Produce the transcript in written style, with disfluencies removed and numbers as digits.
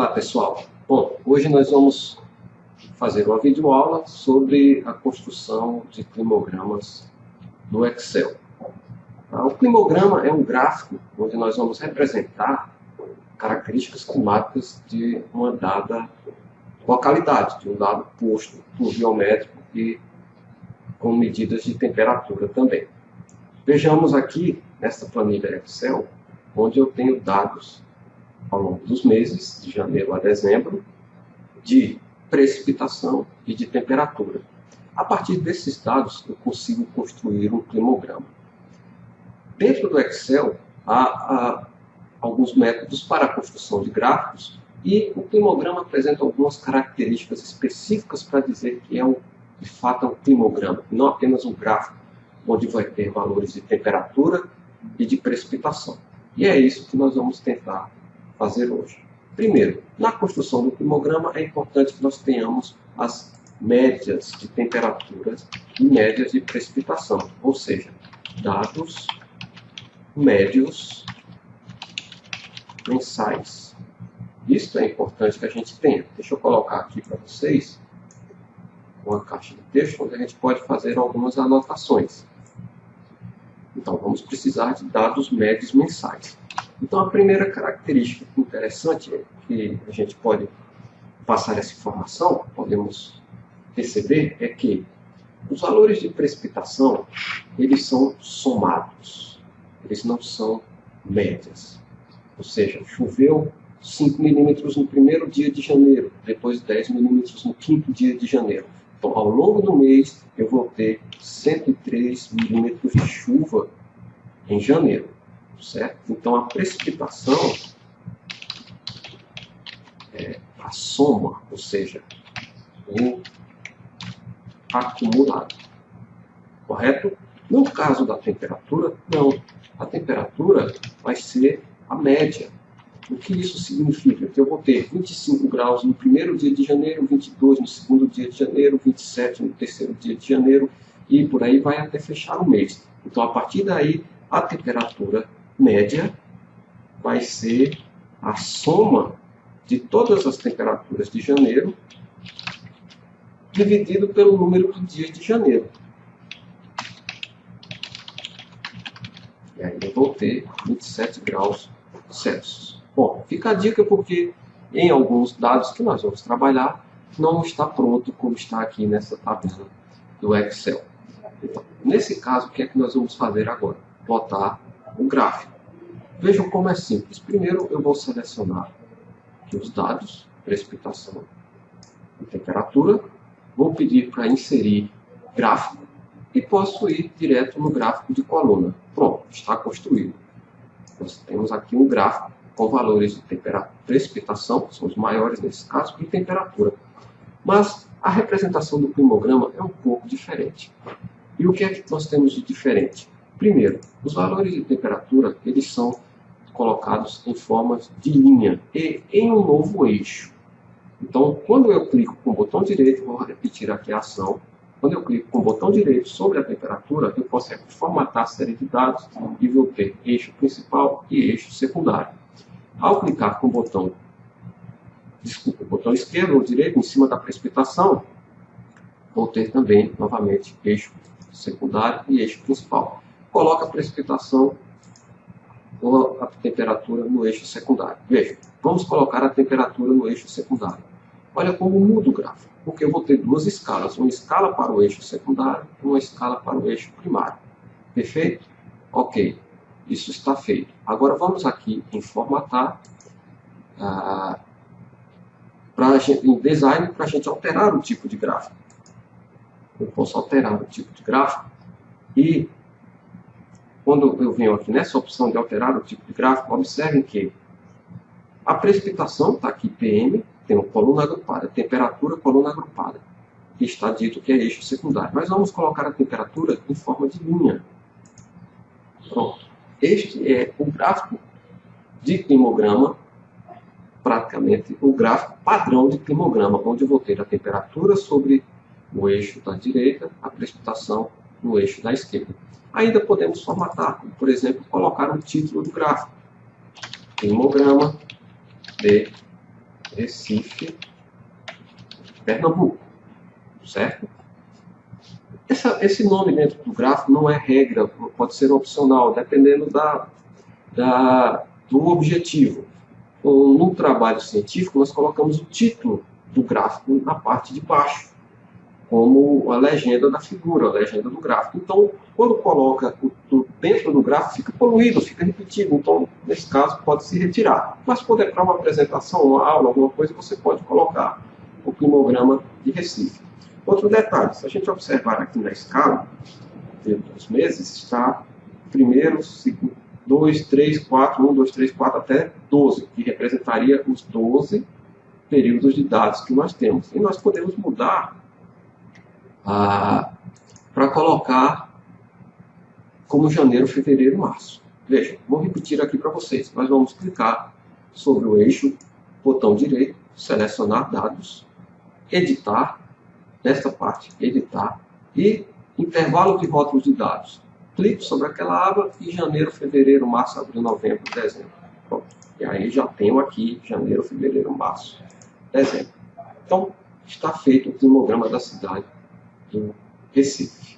Olá pessoal, bom, hoje nós vamos fazer uma videoaula sobre a construção de climogramas no Excel. O climograma é um gráfico onde nós vamos representar características climáticas de uma dada localidade, de um dado posto pluviométrico e com medidas de temperatura também. Vejamos aqui nesta planilha Excel, onde eu tenho dados ao longo dos meses, de janeiro a dezembro, de precipitação e de temperatura. A partir desses dados, eu consigo construir um climograma. Dentro do Excel, há alguns métodos para a construção de gráficos e o climograma apresenta algumas características específicas para dizer que de fato é um climograma, não apenas um gráfico onde vai ter valores de temperatura e de precipitação. E é isso que nós vamos tentar fazer hoje. Primeiro, na construção do climograma é importante que nós tenhamos as médias de temperaturas e médias de precipitação, ou seja, dados médios mensais. Isso é importante que a gente tenha. Deixa eu colocar aqui para vocês uma caixa de texto onde a gente pode fazer algumas anotações. Então, vamos precisar de dados médios mensais. Então, a primeira característica interessante que a gente pode passar essa informação, podemos perceber, é que os valores de precipitação, eles são somados, eles não são médias. Ou seja, choveu 5 milímetros no primeiro dia de janeiro, depois 10 milímetros no quinto dia de janeiro. Então, ao longo do mês, eu vou ter 103 milímetros de chuva em janeiro, certo? Então, a precipitação é a soma, ou seja, o acumulado, correto? No caso da temperatura, não. A temperatura vai ser a média. O que isso significa? Que eu vou ter 25 graus no primeiro dia de janeiro, 22 no segundo dia de janeiro, 27 no terceiro dia de janeiro, e por aí vai até fechar o mês. Então, a partir daí, a temperatura média vai ser a soma de todas as temperaturas de janeiro dividido pelo número de dias de janeiro. E aí eu vou ter 27 graus Celsius. Bom, fica a dica porque em alguns dados que nós vamos trabalhar não está pronto como está aqui nessa tabela do Excel. Então, nesse caso, o que é que nós vamos fazer agora? Plotar o gráfico. Vejam como é simples. Primeiro eu vou selecionar aqui os dados, precipitação e temperatura. Vou pedir para inserir gráfico e posso ir direto no gráfico de coluna. Pronto, está construído. Nós temos aqui um gráfico com valores de precipitação, que são os maiores nesse caso, e temperatura. Mas a representação do climograma é um pouco diferente. E o que é que nós temos de diferente? Primeiro, os valores de temperatura eles são colocados em formas de linha e em um novo eixo. Então, quando eu clico com o botão direito, vou repetir aqui a ação. Quando eu clico com o botão direito sobre a temperatura, eu posso formatar a série de dados e vou ter eixo principal e eixo secundário. Ao clicar com o botão esquerdo ou direito em cima da precipitação, vou ter também, novamente, eixo secundário e eixo principal. Coloco a precipitação ou a temperatura no eixo secundário. Veja, vamos colocar a temperatura no eixo secundário. Olha como muda o gráfico, porque eu vou ter duas escalas, uma escala para o eixo secundário e uma escala para o eixo primário. Perfeito? Ok. Isso está feito. Agora vamos aqui em formatar, em design, para a gente alterar o tipo de gráfico. Eu posso alterar o tipo de gráfico e quando eu venho aqui nessa opção de alterar o tipo de gráfico, observem que a precipitação está aqui PM, tem uma coluna agrupada, temperatura, coluna agrupada, e está dito que é eixo secundário. Mas vamos colocar a temperatura em forma de linha. Pronto. Este é o gráfico de climograma, praticamente o gráfico padrão de climograma, onde eu vou ter a temperatura sobre o eixo da direita, a precipitação no eixo da esquerda. Ainda podemos formatar, por exemplo, colocar um título do gráfico. Climograma de Recife, Pernambuco, certo? Esse nome dentro do gráfico não é regra, pode ser opcional, dependendo do objetivo. No trabalho científico, nós colocamos o título do gráfico na parte de baixo, como a legenda da figura, a legenda do gráfico. Então, quando coloca dentro do gráfico, fica poluído, fica repetido. Então, nesse caso, pode se retirar. Mas, poder para uma apresentação, uma aula, alguma coisa, você pode colocar o climograma de Recife. Outro detalhe, se a gente observar aqui na escala dos meses, está primeiro, segundo, 2, 3, 4, 1, 2, 3, 4, até 12, que representaria os 12 períodos de dados que nós temos. E nós podemos mudar para colocar como janeiro, fevereiro, março. Veja, vou repetir aqui para vocês. Nós vamos clicar sobre o eixo, botão direito, selecionar dados, editar, nesta parte, editar, e intervalo de rótulos de dados. Clico sobre aquela aba e janeiro, fevereiro, março, abril, novembro, dezembro. Pronto. E aí já tenho aqui janeiro, fevereiro, março, dezembro. Então, está feito o climograma da cidade do Recife.